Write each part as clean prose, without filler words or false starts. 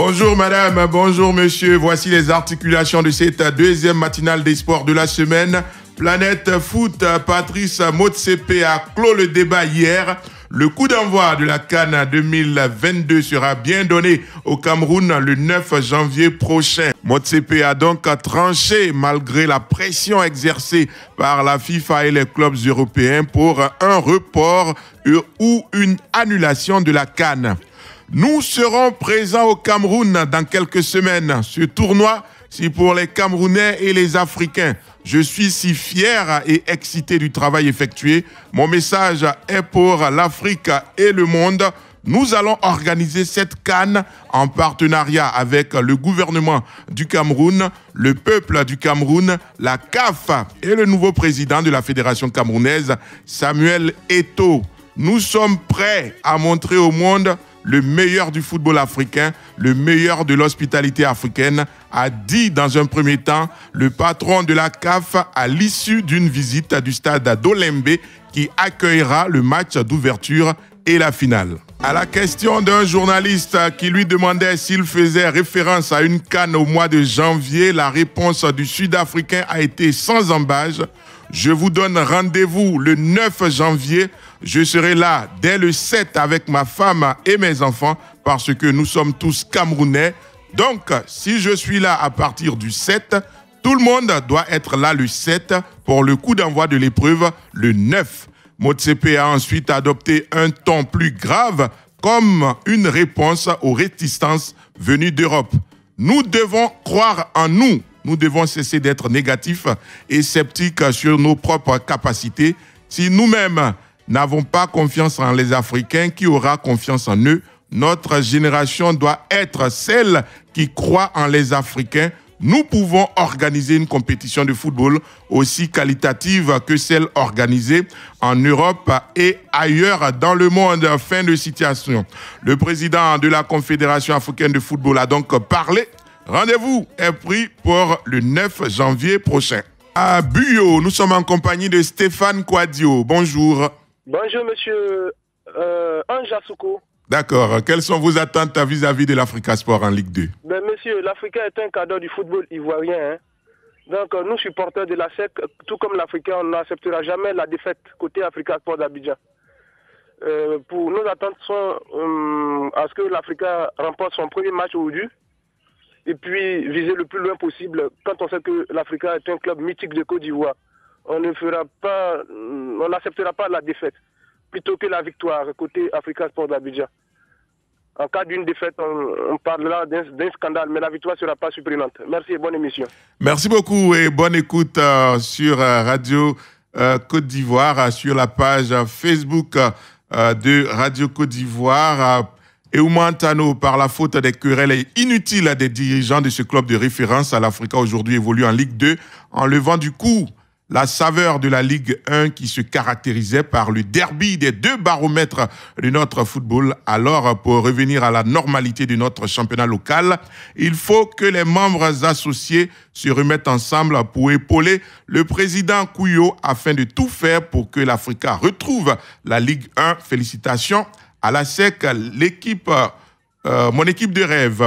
Bonjour madame, bonjour monsieur. Voici les articulations de cette deuxième matinale des sports de la semaine. Planète Foot, Patrice Motsepe a clos le débat hier. Le coup d'envoi de la CAN 2022 sera bien donné au Cameroun le 9 janvier prochain. Motsepe a donc tranché malgré la pression exercée par la FIFA et les clubs européens pour un report ou une annulation de la CAN. Nous serons présents au Cameroun dans quelques semaines. Ce tournoi, c'est pour les Camerounais et les Africains. Je suis si fier et excité du travail effectué. Mon message est pour l'Afrique et le monde. Nous allons organiser cette CAN en partenariat avec le gouvernement du Cameroun, le peuple du Cameroun, la CAF et le nouveau président de la Fédération camerounaise, Samuel Eto'o. Nous sommes prêts à montrer au monde le meilleur du football africain, le meilleur de l'hospitalité africaine, a dit dans un premier temps le patron de la CAF à l'issue d'une visite du stade d'Olembe qui accueillera le match d'ouverture et la finale. À la question d'un journaliste qui lui demandait s'il faisait référence à une CAN au mois de janvier, la réponse du Sud-Africain a été sans ambages. Je vous donne rendez-vous le 9 janvier. Je serai là dès le 7 avec ma femme et mes enfants parce que nous sommes tous Camerounais. Donc, si je suis là à partir du 7, tout le monde doit être là le 7 pour le coup d'envoi de l'épreuve le 9. Motsepe a ensuite adopté un ton plus grave comme une réponse aux réticences venues d'Europe. Nous devons croire en nous. Nous devons cesser d'être négatifs et sceptiques sur nos propres capacités. Si nous-mêmes n'avons pas confiance en les Africains, qui aura confiance en eux? Notre génération doit être celle qui croit en les Africains. Nous pouvons organiser une compétition de football aussi qualitative que celle organisée en Europe et ailleurs dans le monde. Fin de citation. Le président de la Confédération africaine de football a donc parlé. Rendez-vous est pris pour le 9 janvier prochain. À Buyo, nous sommes en compagnie de Stéphane Kouadio. Bonjour. Bonjour, monsieur Ange Assouko. D'accord. Quelles sont vos attentes vis-à-vis de l'Africa Sport en Ligue 2? Ben, monsieur, l'Africain est un cadeau du football ivoirien. Hein. Donc, nous, supporters de la SEC, tout comme l'Africain, on n'acceptera jamais la défaite côté Africa Sport d'Abidjan. Pour nos attentes sont à ce que l'Africain remporte son premier match aujourd'hui et puis viser le plus loin possible quand on sait que l'Africain est un club mythique de Côte d'Ivoire. On n'acceptera pas la défaite plutôt que la victoire côté Africa Sport d'Abidjan. En cas d'une défaite, on parlera d'un scandale, mais la victoire ne sera pas surprenante. Merci et bonne émission. Merci beaucoup et bonne écoute sur Radio Côte d'Ivoire, sur la page Facebook de Radio Côte d'Ivoire. Eumantano, par la faute des querelles inutiles des dirigeants de ce club de référence à l'Africa aujourd'hui évolue en Ligue 2, en levant du coup la saveur de la Ligue 1 qui se caractérisait par le derby des deux baromètres de notre football. Alors, pour revenir à la normalité de notre championnat local, il faut que les membres associés se remettent ensemble pour épauler le président Kouyo afin de tout faire pour que l'Africa retrouve la Ligue 1. Félicitations à la SEC, mon équipe de rêve.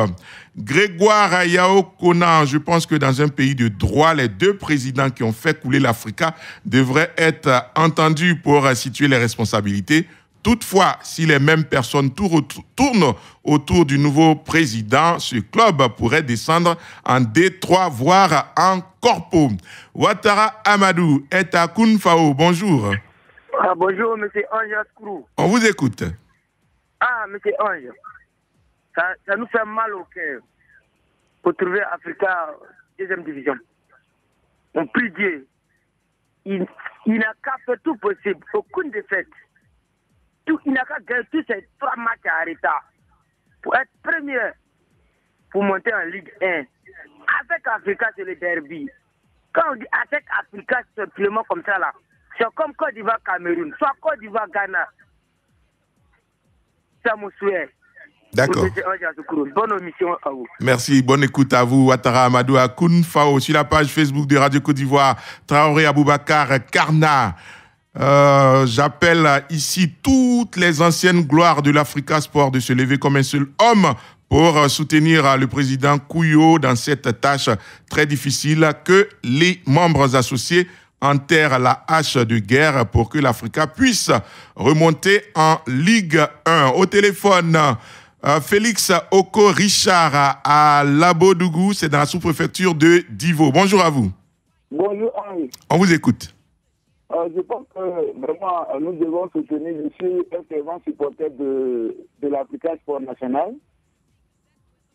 Grégoire Yao Konan, je pense que dans un pays de droit, les deux présidents qui ont fait couler l'Africa devraient être entendus pour situer les responsabilités. Toutefois, si les mêmes personnes tournent autour du nouveau président, ce club pourrait descendre en D3, voire en corpo. Ouattara Amadou est à Kounfao. Bonjour. Bonjour, M. Ange Askrou. On vous écoute. M. Ange. Ça nous fait mal au cœur pour trouver Africa deuxième division. On prie Dieu. Il n'a qu'à faire tout possible, aucune défaite. Il n'a qu'à gagner tous ces 3 matchs à retard pour être premier, pour monter en Ligue 1. Avec Africa, c'est le derby. Quand on dit avec Africa, simplement comme ça, là, c'est comme Côte d'Ivoire, Cameroun, soit Côte d'Ivoire, Ghana. C'est mon souhait. D'accord. Bonne émission à vous. Merci, bonne écoute à vous. Ouattara Amadou à Kounfao. Sur la page Facebook de Radio Côte d'Ivoire, Traoré Aboubacar Karna. J'appelle ici toutes les anciennes gloires de l'Africa Sport de se lever comme un seul homme pour soutenir le président Kouyo dans cette tâche très difficile que les membres associés enterrent la hache de guerre pour que l'Africa puisse remonter en Ligue 1. Au téléphone, Félix Oko Richard à Labodougou, c'est dans la sous-préfecture de Divo. Bonjour à vous. Bonjour Henri. On vous écoute. Je pense que vraiment nous devons soutenir, je suis un fervent supporter de l'Africa Sport National.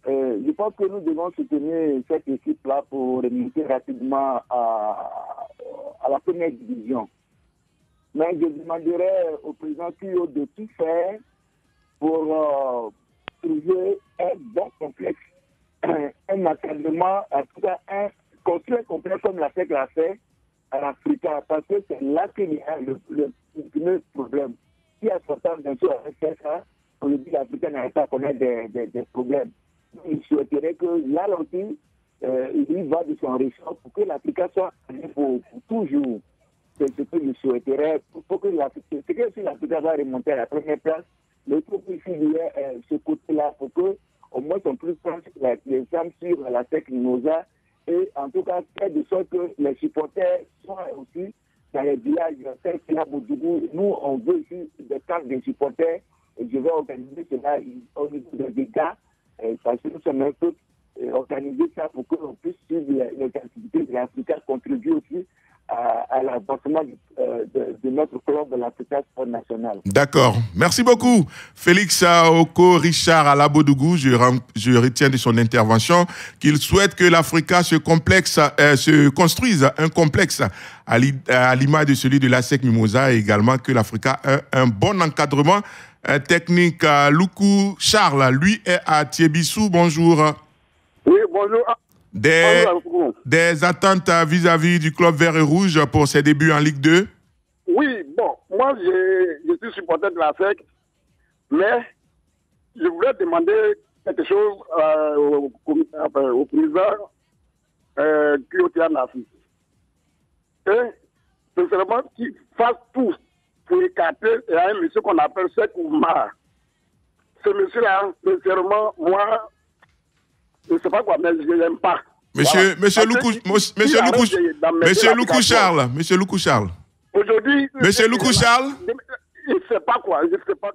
Je pense que nous devons soutenir cette équipe-là pour remonter rapidement à la première division. Mais je demanderai au président Kouyo de tout faire pour trouver un bon complexe, un encadrement, en tout cas construire un complexe comme la SEC l'a fait à l'Africa, parce que c'est là qu'il y a le premier problème. Si à 60 bien sûr, on fait ça, on dit que l'Africa n'arrive pas à connaître des problèmes. Il souhaiterait que là aussi, il va de son ressort pour que l'Africa soit pour toujours. C'est ce que je souhaiterais. Pour que c'est que si l'Africa va remonter à la première place, le truc ici, il y a ce côté-là pour que, au moins, on puisse prendre les femmes sur la SEC Mimosa et en tout cas, faire de sorte que les supporters soient aussi dans les villages, tels que la Boudjougou. Nous, on veut ici des camps des supporters et je vais organiser cela au niveau des dégâts. Parce que nous sommes un peu organisés ça pour qu'on puisse suivre les activités de l'Africa, contribuer aussi à l'avancement de notre club de l'Africa Sport National. D'accord. Merci beaucoup. Félix Oko Richard à Labodougou, je retiens de son intervention qu'il souhaite que l'Africa se construise un complexe à l'image de celui de la SEC Mimosa et également que l'Africa ait un bon encadrement technique. Loukou Charles, lui, est à Thiébissou. Bonjour. Oui, bonjour. Des attentes vis-à-vis du club vert et rouge pour ses débuts en Ligue 2? Oui, bon, moi je suis supporter de la SEC, mais je voulais demander quelque chose au président Kouyo Nafi. Et sincèrement, qu'il fasse tout pour écarter un monsieur qu'on appelle Seck Oumar. Ce monsieur-là, sincèrement, moi, je ne sais pas quoi, mais je ne l'aime pas. Monsieur Loukou Charles. Aujourd'hui, Monsieur Loukou Charles. Il ne sait pas quoi, je ne sais pas.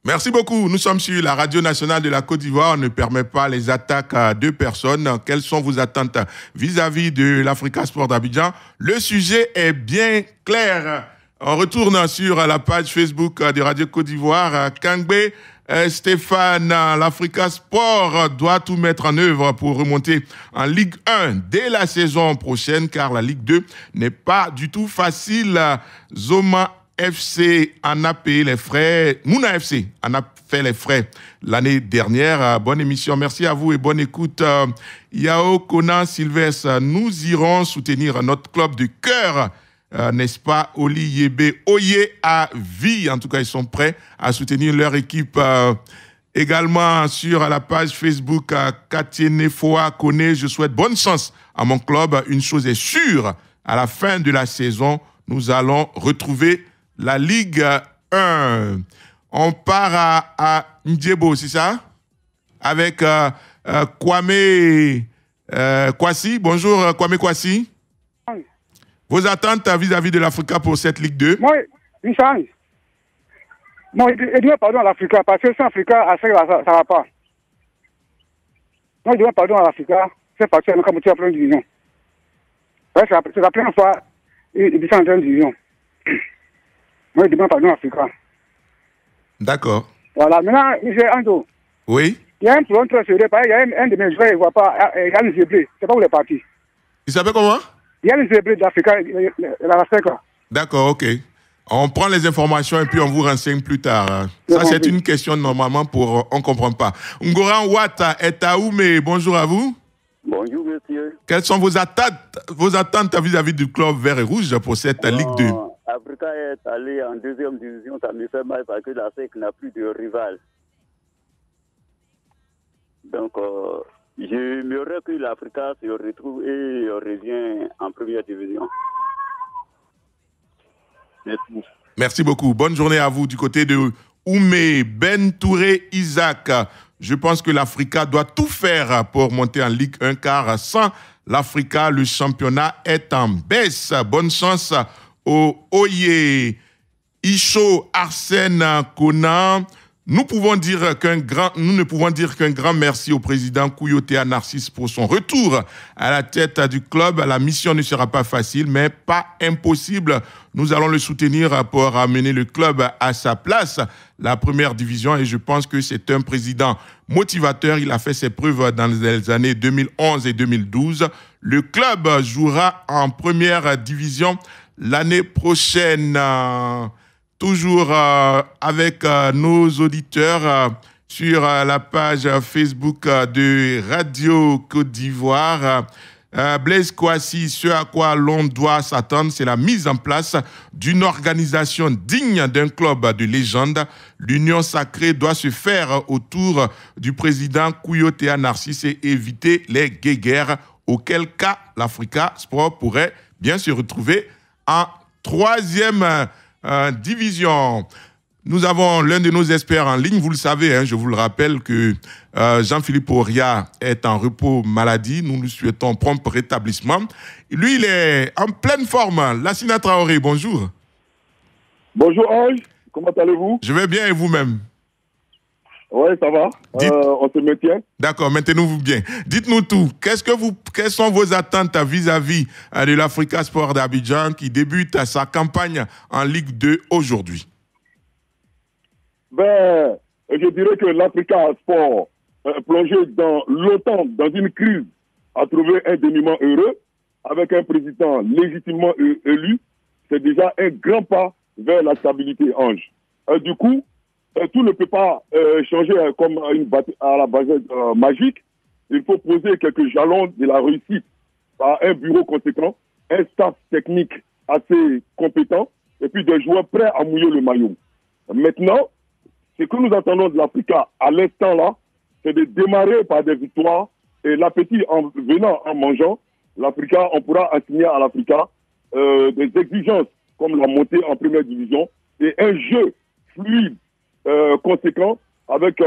Merci beaucoup. Nous sommes sur la radio nationale de la Côte d'Ivoire. On ne permet pas les attaques à deux personnes. Quelles sont vos attentes vis-à-vis de l'Africa Sport d'Abidjan? Le sujet est bien clair. On retourne sur la page Facebook de Radio Côte d'Ivoire. Kangbe Stéphane, l'Africa Sport doit tout mettre en œuvre pour remonter en Ligue 1 dès la saison prochaine, car la Ligue 2 n'est pas du tout facile. Zoma FC en a payé les frais. Mouna FC en a fait les frais l'année dernière. Bonne émission, merci à vous et bonne écoute. Yao Kona Sylvestre, nous irons soutenir notre club de cœur. N'est-ce pas, Oli Yebe Oye à vie. En tout cas, ils sont prêts à soutenir leur équipe. Également sur la page Facebook Katiene Foa Kone, je souhaite bonne chance à mon club. Une chose est sûre, à la fin de la saison, nous allons retrouver la Ligue 1. On part à Ndjebo, c'est ça? Avec Kwame Kwasi. Bonjour Kwame Kwasi. Vos attentes vis-à-vis de l'Africa pour cette Ligue 2? Moi, il demande pardon à l'Africa, parce que sans Africa, ça ne va pas. Moi, il demande pardon à l'Africa, c'est parce qu'il y a un première division. C'est la première fois qu'il descend en deuxième division. Moi, il demande pardon à l'Africa. D'accord. Voilà, maintenant, M. Ando. Oui. Il y a un problème très sérieux, il y a un de mes joueurs, il ne voit pas, il y a une zébrée, c'est pas où il est parti. Il s'appelle comment? Il y a une zébrée d'Africa, la SEC. D'accord, ok. On prend les informations et puis on vous renseigne plus tard. Ça, c'est une question normalement pour... On ne comprend pas. Ngoran Ouatta est à Oumé. Bonjour à vous. Bonjour, monsieur. Quelles sont vos attentes vis-à-vis du club vert et rouge pour cette Ligue 2? Africa est allé en deuxième division, ça me fait mal parce que la SEC n'a plus de rival. Donc, j'aimerais que l'Africa se retrouve et revient en première division. Merci. Merci beaucoup. Bonne journée à vous du côté de Oumé, Ben Touré, Isaac. Je pense que l'Africa doit tout faire pour monter en Ligue 1 car sans l'Africa, le championnat est en baisse. Bonne chance au Oye, Isho, Arsène Conan. Nous ne pouvons dire qu'un grand merci au président Kouyaté Narcisse pour son retour à la tête du club. La mission ne sera pas facile, mais pas impossible. Nous allons le soutenir pour amener le club à sa place, la première division. Et je pense que c'est un président motivateur. Il a fait ses preuves dans les années 2011 et 2012. Le club jouera en première division l'année prochaine. Toujours avec nos auditeurs sur la page Facebook de Radio Côte d'Ivoire. Blaise Kouassi, ce à quoi l'on doit s'attendre, c'est la mise en place d'une organisation digne d'un club de légende. L'union sacrée doit se faire autour du président Kouyaté Narcisse et éviter les guéguerres, auquel cas l'Africa Sport pourrait bien se retrouver en troisième division. Nous avons l'un de nos experts en ligne, vous le savez, je vous le rappelle que Jean-Philippe Oria est en repos maladie. Nous lui souhaitons prompt rétablissement. Lui, il est en pleine forme. Lassina Traoré, bonjour. Bonjour Ange, comment allez-vous? Je vais bien et vous-même? Oui, ça va. On se maintient. D'accord, maintenez-vous bien. Dites-nous tout. Quelles sont vos attentes vis-à-vis de l'Africa Sport d'Abidjan qui débute sa campagne en Ligue 2 aujourd'hui? Je dirais que l'Africa Sport, plongé longtemps dans une crise, a trouvé un dénouement heureux avec un président légitimement élu. C'est déjà un grand pas vers la stabilité, Ange. Du coup, tout ne peut pas changer comme à la base magique. Il faut poser quelques jalons de la réussite par un bureau conséquent, un staff technique assez compétent et puis des joueurs prêts à mouiller le maillot. Maintenant, ce que nous attendons de l'Africa à l'instant là, c'est de démarrer par des victoires et l'appétit en venant, en mangeant, l'Africa, on pourra assigner à l'Africa des exigences comme la montée en première division et un jeu fluide conséquent avec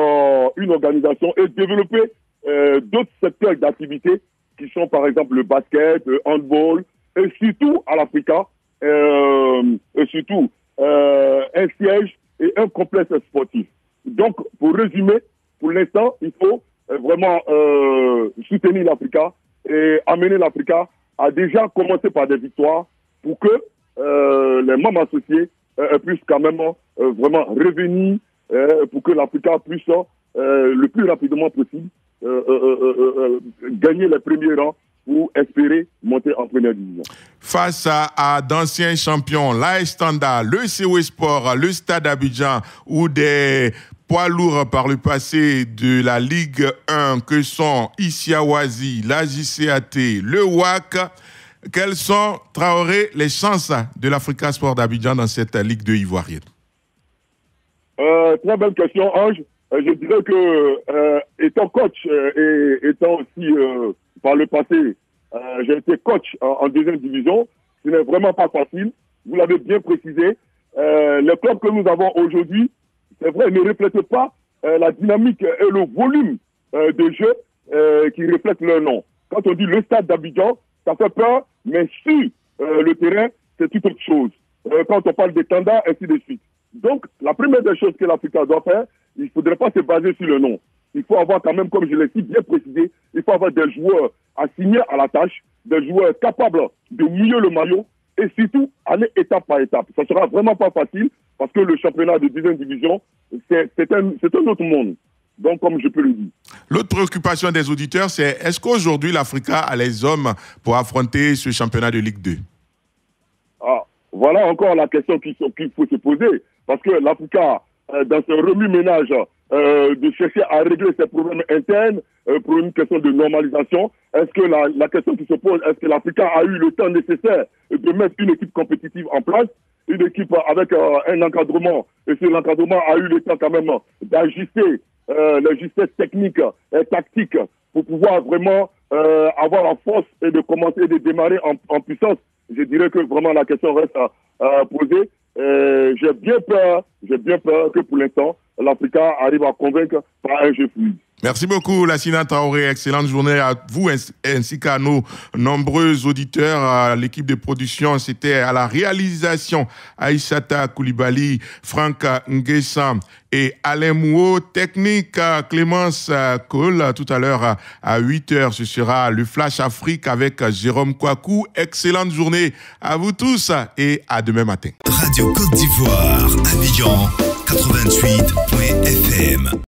une organisation et développer d'autres secteurs d'activité qui sont par exemple le basket, le handball et surtout à l'Africa, un siège et un complexe sportif. Donc, pour résumer, pour l'instant, il faut vraiment soutenir l'Africa et amener l'Africa à déjà commencer par des victoires pour que les membres associés puissent quand même vraiment revenir pour que l'Africa puisse le plus rapidement possible gagner les premiers rangs pour espérer monter en première division. Face à d'anciens champions, l'AS Standard, le CO Sport, le Stade Abidjan ou des poids lourds par le passé de la Ligue 1 que sont Issiawazi, la JCAT, le WAC, quelles sont, Traoré, les chances de l'Africa Sport d'Abidjan dans cette Ligue 2 ivoirienne? Très belle question, Ange. Je dirais que étant coach et étant aussi par le passé, j'ai été coach en deuxième division. Ce n'est vraiment pas facile. Vous l'avez bien précisé. Les clubs que nous avons aujourd'hui, c'est vrai, ne reflètent pas la dynamique et le volume de jeu qui reflètent leur nom. Quand on dit le stade d'Abidjan, ça fait peur, mais sur le terrain, c'est tout autre chose. Quand on parle des standards, ainsi de suite. Donc, la première des choses que l'Africa doit faire, il ne faudrait pas se baser sur le nom. Il faut avoir quand même, comme je l'ai si bien précisé, il faut avoir des joueurs assignés à la tâche, des joueurs capables de mouiller le maillot et surtout aller étape par étape. Ça ne sera vraiment pas facile parce que le championnat de deuxième division, c'est un autre monde. Donc, comme je peux le dire. L'autre préoccupation des auditeurs, c'est est-ce qu'aujourd'hui l'Africa a les hommes pour affronter ce championnat de Ligue 2? Voilà encore la question qu'il faut se poser. Parce que l'Africa, dans ce remue-ménage de chercher à régler ses problèmes internes pour une question de normalisation, est-ce que la question qui se pose, est-ce que l'Africa a eu le temps nécessaire de mettre une équipe compétitive en place, une équipe avec un encadrement, et ce l'encadrement a eu le temps quand même d'ajuster les justesses techniques et tactiques pour pouvoir vraiment avoir la force et de commencer et de démarrer en puissance. Je dirais que vraiment la question reste à poser. J'ai bien peur que pour l'instant, l'Africa arrive à convaincre par un jeu fluide. Merci beaucoup, Lassina Traoré. Excellente journée à vous ainsi qu'à nos nombreux auditeurs. À l'équipe de production, c'était à la réalisation Aïssata Koulibaly, Franck Nguessan et Alain Mouot. Technique Clémence Cole. Tout à l'heure à 8h, ce sera le Flash Afrique avec Jérôme Kouakou. Excellente journée à vous tous et à demain matin. Radio Côte d'Ivoire, Abidjan 88.fm.